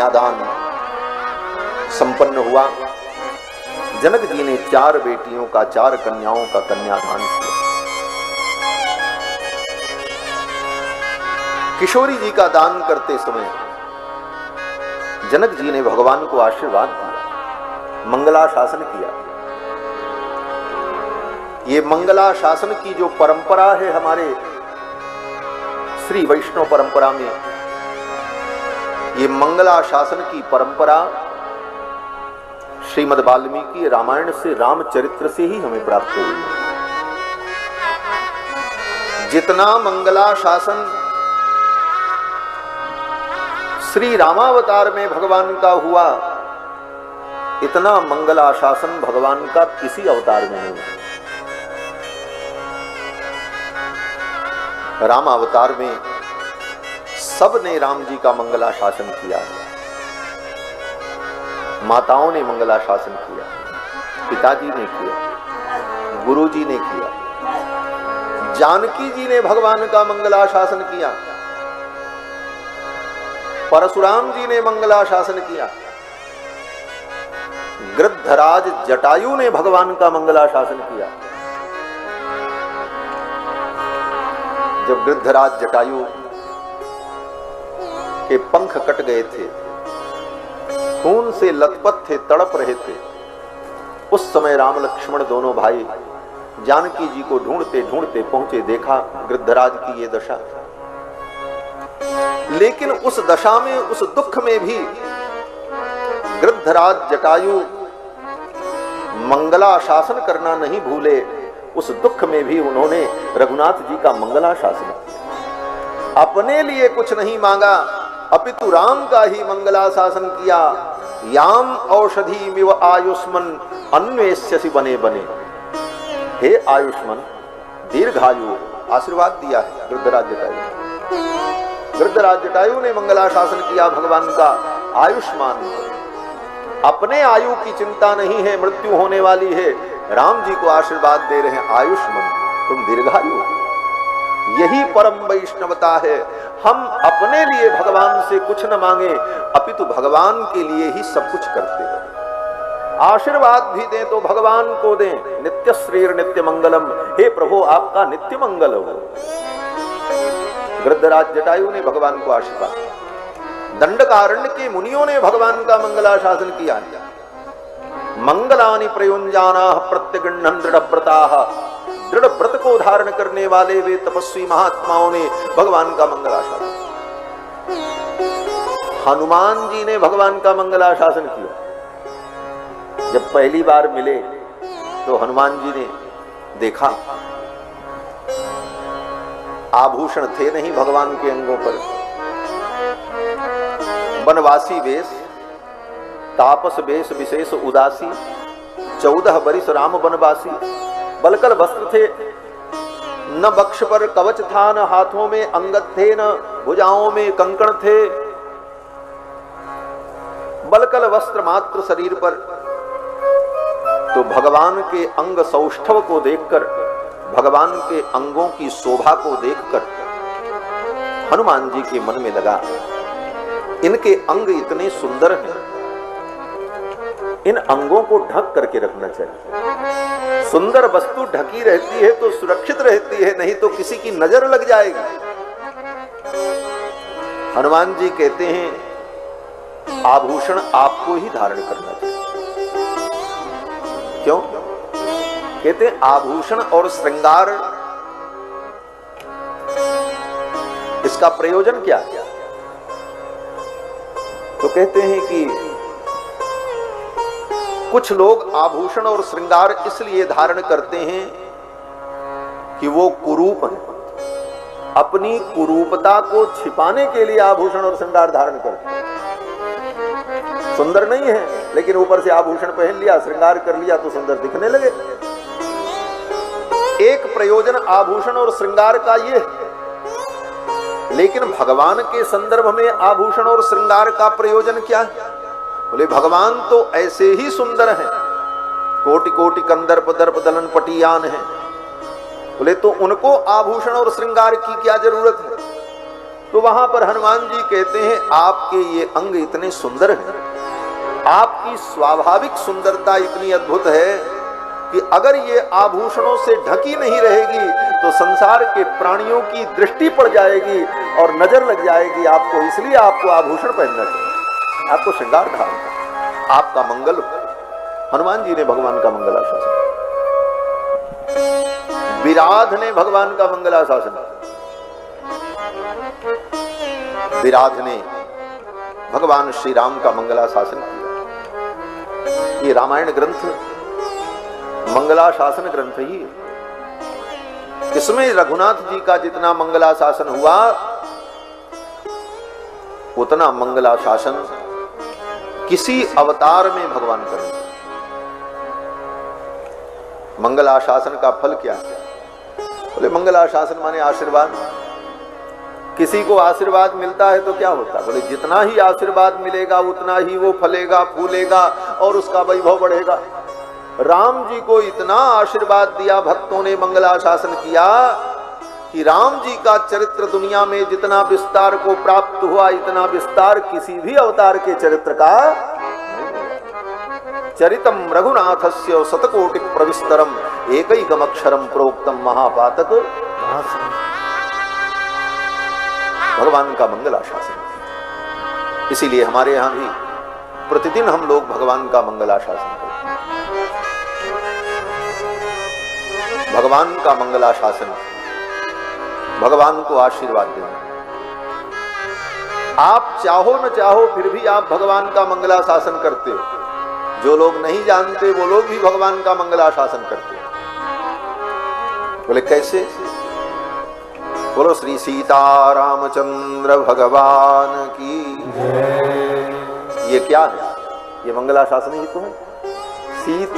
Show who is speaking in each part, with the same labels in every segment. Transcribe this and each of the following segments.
Speaker 1: कन्यादान संपन्न हुआ। जनक जी ने 4 बेटियों का, 4 कन्याओं का कन्यादान किया। किशोरी जी का दान करते समय जनक जी ने भगवान को आशीर्वाद दिया, मंगलाशासन किया। ये मंगलाशासन की जो परंपरा है हमारे श्री वैष्णव परंपरा में, ये मंगलाशासन की परंपरा श्रीमद् वाल्मीकि रामायण से, रामचरित्र से ही हमें प्राप्त हुई। जितना मंगलाशासन श्री रामावतार में भगवान का हुआ, इतना मंगलाशासन भगवान का किसी अवतार में नहीं। राम अवतार में सबने राम जी का मंगलाशासन किया, माताओं ने मंगलाशासन किया, पिताजी ने किया, गुरुजी ने किया, जानकी जी ने भगवान का मंगलाशासन किया, परशुराम जी ने मंगलाशासन किया, गृद्धराज जटायु ने भगवान का मंगलाशासन किया। जब गृद्धराज जटायु के पंख कट गए थे, खून से लथपथ थे, तड़प रहे थे, उस समय राम लक्ष्मण दोनों भाई जानकी जी को ढूंढते ढूंढते पहुंचे, देखा गृद्धराज की ये दशा। लेकिन उस दशा में, उस दुख में भी गृद्धराज जटायु मंगलाशासन करना नहीं भूले। उस दुख में भी उन्होंने रघुनाथ जी का मंगलाशासन किया। अपने लिए कुछ नहीं मांगा, अपितु राम का ही मंगलाशासन किया। याम औषधि मिव आयुष्मन अन्वेष्यसि बने बने। हे आयुष्मन, दीर्घायु, आशीर्वाद दिया है गृद्धराज जटायु। गृद्धराज जटायु ने मंगलाशासन किया भगवान का, आयुष्मान। अपने आयु की चिंता नहीं है, मृत्यु होने वाली है, राम जी को आशीर्वाद दे रहे हैं, आयुष्मान, तुम दीर्घायु। यही परम वैष्णवता है। हम अपने लिए भगवान से कुछ न मांगे, अपितु भगवान के लिए ही सब कुछ करते हैं। आशीर्वाद भी दें तो भगवान को दें। नित्य श्रीर नित्य मंगलम, हे प्रभु आपका नित्य मंगल हो। गृद्धराज जटायु ने भगवान को आशीर्वाद दिया। दंडकारण्य के मुनियों ने भगवान का मंगलाशासन किया। मंगलानि प्रयुंजाना प्रत्यगृह्णन् दृढ़व्रताः। दृढ़ व्रत को धारण करने वाले वे तपस्वी महात्माओं ने भगवान का मंगलाशासन। हनुमान जी ने भगवान का मंगलाशासन किया। जब पहली बार मिले तो हनुमान जी ने देखा, आभूषण थे नहीं भगवान के अंगों पर, वनवासी वेश, तापस वेश विशेष उदासी, 14 बरिस राम वनवासी। बलकल वस्त्र थे, न वक्ष पर कवच था, न हाथों में अंगद थे, न भुजाओं में कंकण थे। बलकल वस्त्र मात्र शरीर पर। तो भगवान के अंग सौष्ठव को देखकर, भगवान के अंगों की शोभा को देखकर हनुमान जी के मन में लगा, इनके अंग इतने सुंदर हैं, इन अंगों को ढक करके रखना चाहिए। सुंदर वस्तु ढकी रहती है तो सुरक्षित रहती है, नहीं तो किसी की नजर लग जाएगी। हनुमान जी कहते हैं आभूषण आपको ही धारण करना चाहिए। क्यों? कहते हैं आभूषण और श्रृंगार, इसका प्रयोजन क्या है? तो कहते हैं कि कुछ लोग आभूषण और श्रृंगार इसलिए धारण करते हैं कि वो कुरूप हैं। अपनी कुरूपता को छिपाने के लिए आभूषण और श्रृंगार धारण करते हैं। सुंदर नहीं है लेकिन ऊपर से आभूषण पहन लिया, श्रृंगार कर लिया तो सुंदर दिखने लगे। एक प्रयोजन आभूषण और श्रृंगार का ये है। लेकिन भगवान के संदर्भ में आभूषण और श्रृंगार का प्रयोजन क्या है? बोले भगवान तो ऐसे ही सुंदर हैं, कोटि कोटि कंदर्प दर्प दलन पटियान हैं। बोले तो उनको आभूषण और श्रृंगार की क्या जरूरत है? तो वहां पर हनुमान जी कहते हैं आपके ये अंग इतने सुंदर हैं, आपकी स्वाभाविक सुंदरता इतनी अद्भुत है कि अगर ये आभूषणों से ढकी नहीं रहेगी तो संसार के प्राणियों की दृष्टि पड़ जाएगी और नजर लग जाएगी आपको, इसलिए आपको आभूषण पहनना चाहिए, आपको श्रृंगार धारण, आपका मंगल। हनुमान जी ने भगवान का मंगलाशासन, विराध ने भगवान का मंगलाशासन, विराध ने भगवान श्री राम का मंगलाशासन किया। ये रामायण ग्रंथ मंगलाशासन ग्रंथ ही है। इसमें रघुनाथ जी का जितना मंगलाशासन हुआ उतना मंगलाशासन किसी अवतार में भगवान करेंगे। मंगलाशासन का फल क्या है? बोले मंगलाशासन माने आशीर्वाद। किसी को आशीर्वाद मिलता है तो क्या होता है? बोले जितना ही आशीर्वाद मिलेगा उतना ही वो फलेगा, फूलेगा और उसका वैभव बढ़ेगा। राम जी को इतना आशीर्वाद दिया भक्तों ने, मंगलाशासन किया कि राम जी का चरित्र दुनिया में जितना विस्तार को प्राप्त हुआ इतना विस्तार किसी भी अवतार के चरित्र का। चरितम रघुनाथस्य शतकोटि प्रविस्तरम एकैकमक्षरम प्रोक्तम महापातक। भगवान का मंगलाशासन। इसीलिए हमारे यहां भी प्रतिदिन हम लोग भगवान का मंगलाशासन करते हैं। भगवान का मंगलाशासन, भगवान को आशीर्वाद देना। आप चाहो न चाहो फिर भी आप भगवान का मंगलाशासन करते हो। जो लोग नहीं जानते वो लोग भी भगवान का मंगलाशासन करते हो। बोले कैसे? बोलो श्री सीता रामचंद्र भगवान की। ये क्या है? ये मंगलाशासन ही तो है।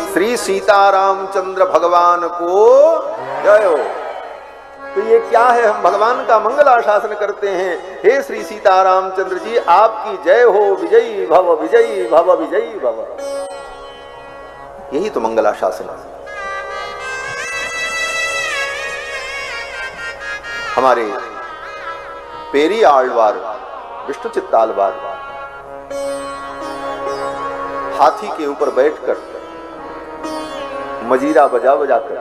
Speaker 1: श्री सीता रामचंद्र भगवान को जय हो। तो ये क्या है? हम भगवान का मंगलाशासन करते हैं। हे श्री सीता रामचंद्र जी आपकी जय हो, विजयी भव, विजयी भव, विजयी भव। यही तो मंगलाशासन है। हमारे पेरी आळवार, विष्णु चित्तालवार हाथी के ऊपर बैठकर मजीरा बजा बजाकर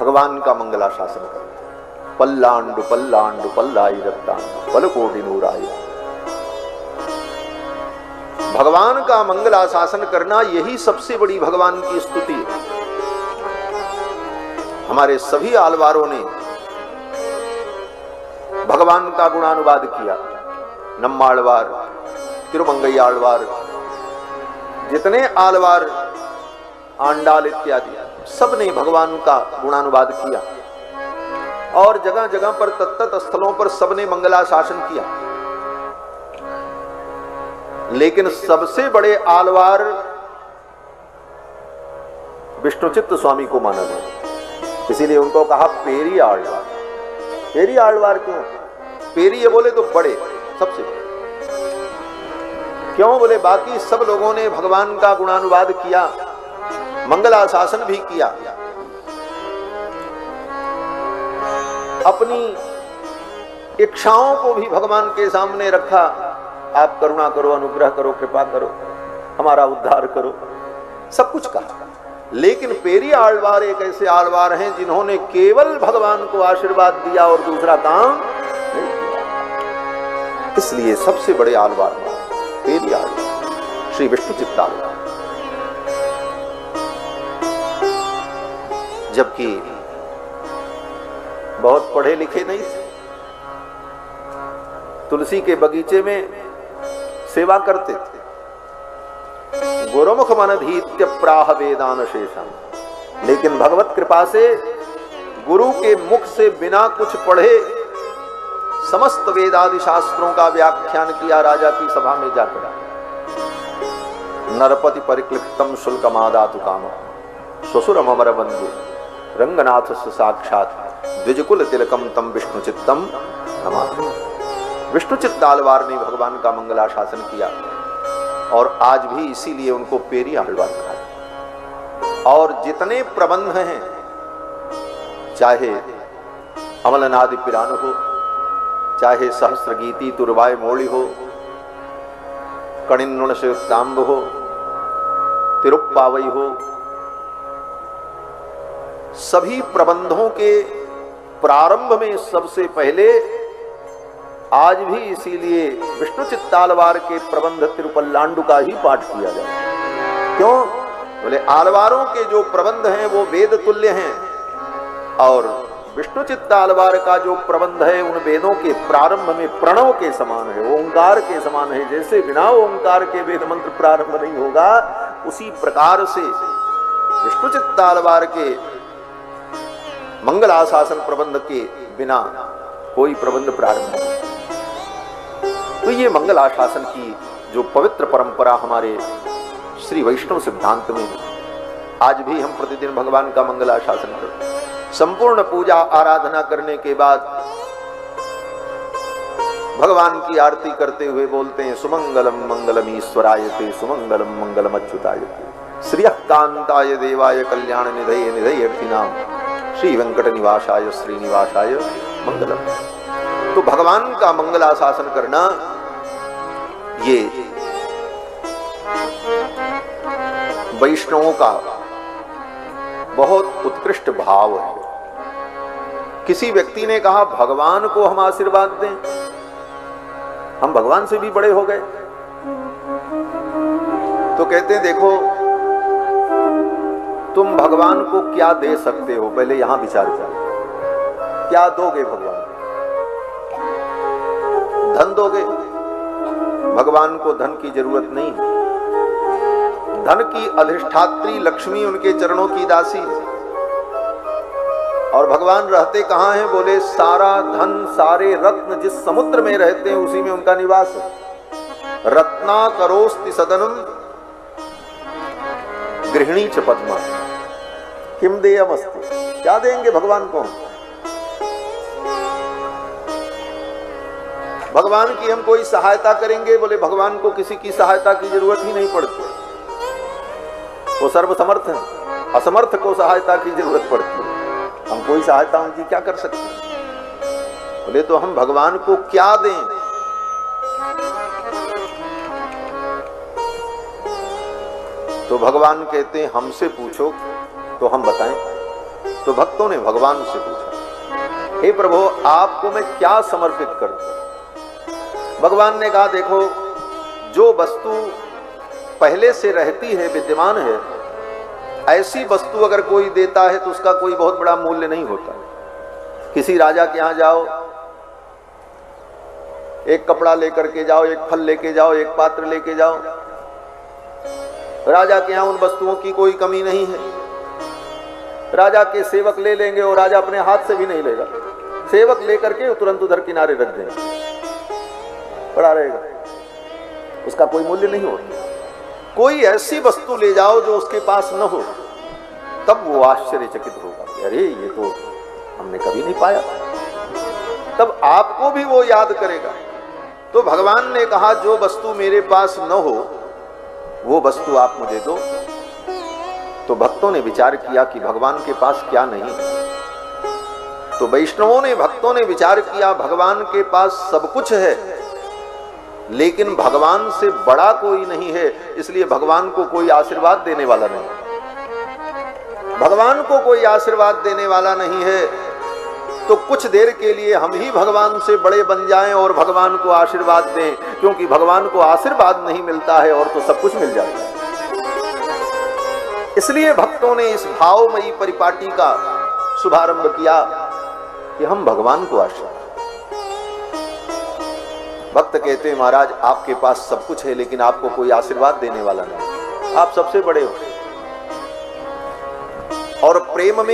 Speaker 1: भगवान का मंगलाशासन करते। पल्लांडु पल्लांडु पल्लाई रत्तांडु पलकोटि नूराई। भगवान का मंगलाशासन करना यही सबसे बड़ी भगवान की स्तुति है। हमारे सभी आलवारों ने भगवान का गुणानुवाद किया। नम्माळवार, तिरुमंगई आळवार, जितने आलवार, आंडाल इत्यादि सबने भगवान का गुणानुवाद किया और जगह जगह पर तत्त स्थलों पर सबने मंगलाशासन किया। लेकिन सबसे बड़े आलवार विष्णुचित्त स्वामी को माना गया, इसीलिए उनको कहा पेरी आळवार। पेरी आळवार क्यों? पेरी ये बोले तो बड़े, सबसे बड़े। क्यों? बोले बाकी सब लोगों ने भगवान का गुणानुवाद किया, मंगलाशासन भी किया, अपनी इच्छाओं को भी भगवान के सामने रखा। आप करुणा करो, अनुग्रह करो, कृपा करो, हमारा उद्धार करो, सब कुछ कहा। लेकिन पेरी आळवार एक ऐसे आळवार हैं जिन्होंने केवल भगवान को आशीर्वाद दिया और दूसरा काम नहीं किया। इसलिए सबसे बड़े आळवार पेरी आळवार श्री विष्णु चित्तालवार। जबकि बहुत पढ़े लिखे नहीं थे, तुलसी के बगीचे में सेवा करते थे। गुरुमुख मनधीत्य प्राह वेदान शेषम। लेकिन भगवत कृपा से गुरु के मुख से बिना कुछ पढ़े समस्त वेदादि शास्त्रों का व्याख्यान किया राजा की सभा में जाकर। नरपति परिक्लिप्तम शुल्कमादातु काम ससुरम अमर बंधु रंगनाथ साक्षात द्विजकुल तिलकम तम विष्णु चित्तम नमामि। विष्णु चित्तालवार ने भगवान का मंगलाशासन किया और आज भी इसीलिए उनको पेरी आळवार कहा। और जितने प्रबंध हैं, चाहे अमलनादि पिरान हो, चाहे सहस्र गीति तुरवाय मोड़ी हो, कणिन्नुण से उत्ताम्ब हो, तिरुप्पावई हो, सभी प्रबंधों के प्रारंभ में सबसे पहले आज भी इसीलिए विष्णु चित्तालवार के प्रबंध तिरुपल्लांडु का ही पाठ किया जाए। क्यों? बोले आलवारों के जो प्रबंध हैं वो वेद तुल्य हैं, और विष्णु चित्तालवार का जो प्रबंध है उन वेदों के प्रारंभ में प्रणव के समान है, ओंकार के समान है। जैसे बिना ओंकार के वेद मंत्र प्रारंभ नहीं होगा, उसी प्रकार से विष्णु चित्तालवार के मंगलाशासन प्रबंध के बिना कोई प्रबंध प्रारंभ नहीं। तो ये मंगलाशासन की जो पवित्र परंपरा हमारे श्री वैष्णव सिद्धांत में आज भी हम प्रतिदिन भगवान का मंगलाशासन करते हैं। संपूर्ण पूजा आराधना करने के बाद भगवान की आरती करते हुए बोलते हैं सुमंगलम मंगलम ईश्वरायते सुमंगलम मंगलम अच्युतायते श्रियः कांताय देवाय कल्याण निधये निधयेऽर्थिनाम श्री वेंकट निवासाय श्रीनिवासाय मंगलम। तो भगवान का मंगलाशासन करना ये वैष्णवों का बहुत उत्कृष्ट भाव है। किसी व्यक्ति ने कहा भगवान को हम आशीर्वाद दें, हम भगवान से भी बड़े हो गए। तो कहते हैं देखो तुम भगवान को क्या दे सकते हो, पहले यहां विचार करो। क्या दोगे भगवान? धन दोगे? भगवान को धन की जरूरत नहीं है। धन की अधिष्ठात्री लक्ष्मी उनके चरणों की दासी है। और भगवान रहते कहां हैं? बोले सारा धन सारे रत्न जिस समुद्र में रहते हैं उसी में उनका निवास है। रत्ना करोस्ति सदनम गृहिणी च पद्मा किम देयमस्ति। क्या देंगे भगवान को? भगवान की हम कोई सहायता करेंगे? बोले भगवान को किसी की सहायता की जरूरत ही नहीं पड़ती, वो सर्वसमर्थ है। असमर्थ को सहायता की जरूरत पड़ती है, हम कोई सहायता उनकी क्या कर सकते हैं? बोले तो हम भगवान को क्या दें? तो भगवान कहते हैं हमसे पूछो तो हम बताएं। तो भक्तों ने भगवान से पूछा हे प्रभु आपको मैं क्या समर्पित करूं? भगवान ने कहा देखो जो वस्तु पहले से रहती है, विद्यमान है, ऐसी वस्तु अगर कोई देता है तो उसका कोई बहुत बड़ा मूल्य नहीं होता। किसी राजा के यहां जाओ, एक कपड़ा लेकर के जाओ, एक फल लेके जाओ, एक पात्र लेके जाओ, राजा के यहां उन वस्तुओं की कोई कमी नहीं है। राजा के सेवक ले लेंगे और राजा अपने हाथ से भी नहीं लेगा, सेवक लेकर के तुरंत उधर किनारे रख देंगे, पड़ा रहेगा, उसका कोई मूल्य नहीं होता। कोई ऐसी वस्तु ले जाओ जो उसके पास न हो, तब वो आश्चर्यचकित होगा, अरे ये तो हमने कभी नहीं पाया, तब आपको भी वो याद करेगा। तो भगवान ने कहा जो वस्तु मेरे पास न हो वो वस्तु आप मुझे दो। तो भक्तों ने विचार किया कि भगवान के पास क्या नहीं। तो वैष्णवों ने, भक्तों ने विचार किया भगवान के पास सब कुछ है, लेकिन भगवान से बड़ा कोई नहीं है, इसलिए भगवान को कोई आशीर्वाद देने वाला नहीं। भगवान को कोई आशीर्वाद देने वाला नहीं है, तो कुछ देर के लिए हम ही भगवान से बड़े बन जाएं और भगवान को आशीर्वाद दें, क्योंकि भगवान को आशीर्वाद नहीं मिलता है और तो सब कुछ मिल जाता है। इसलिए भक्तों ने इस भावमयी परिपाटी का शुभारंभ किया कि हम भगवान को आशीर्वाद। भक्त कहते हैं महाराज आपके पास सब कुछ है लेकिन आपको कोई आशीर्वाद देने वाला नहीं, आप सबसे बड़े हो। और प्रेम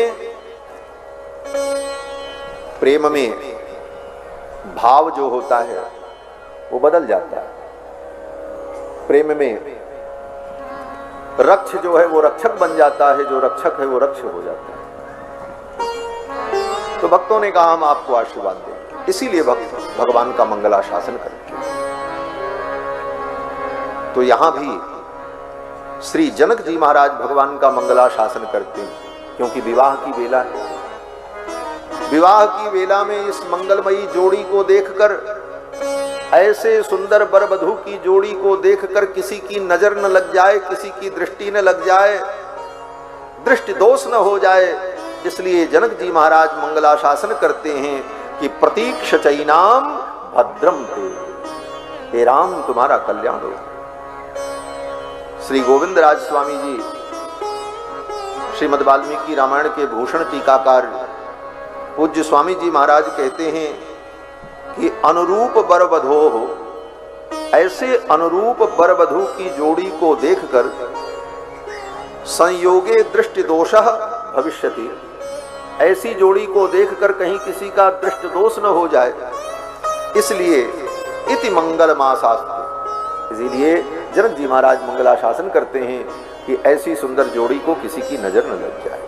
Speaker 1: में भाव जो होता है वो बदल जाता है। प्रेम में रक्ष जो है वो रक्षक बन जाता है, जो रक्षक है वो रक्ष हो जाता है। तो भक्तों ने कहा हम आपको आशीर्वाद दें, इसीलिए भक्त भगवान का मंगलाशासन करते हैं। तो यहां भी श्री जनक जी महाराज भगवान का मंगलाशासन करते हैं, क्योंकि विवाह की बेला है। विवाह की वेला में इस मंगलमयी जोड़ी को देखकर, ऐसे सुंदर वर वधू की जोड़ी को देखकर किसी की नजर न लग जाए, किसी की दृष्टि न लग जाए, दृष्टि दोष न हो जाए, इसलिए जनक जी महाराज मंगलाशासन करते हैं कि प्रतीक्ष चैनाम भद्रम ते, हे राम तुम्हारा कल्याण हो। श्री गोविंद राज स्वामी जी श्रीमद् वाल्मीकि रामायण के भूषण टीकाकार पूज्य स्वामी जी महाराज कहते हैं कि अनुरूप वर वधो हो, ऐसे अनुरूप वर वधू की जोड़ी को देखकर संयोगे दृष्टि दोषः भविष्यति, ऐसी जोड़ी को देखकर कहीं किसी का दृष्टि दोष न हो जाए, इसलिए इति मंगलमाशास्त्र, इसीलिए जनक जी महाराज मंगलाशासन करते हैं कि ऐसी सुंदर जोड़ी को किसी की नजर न लग जाए।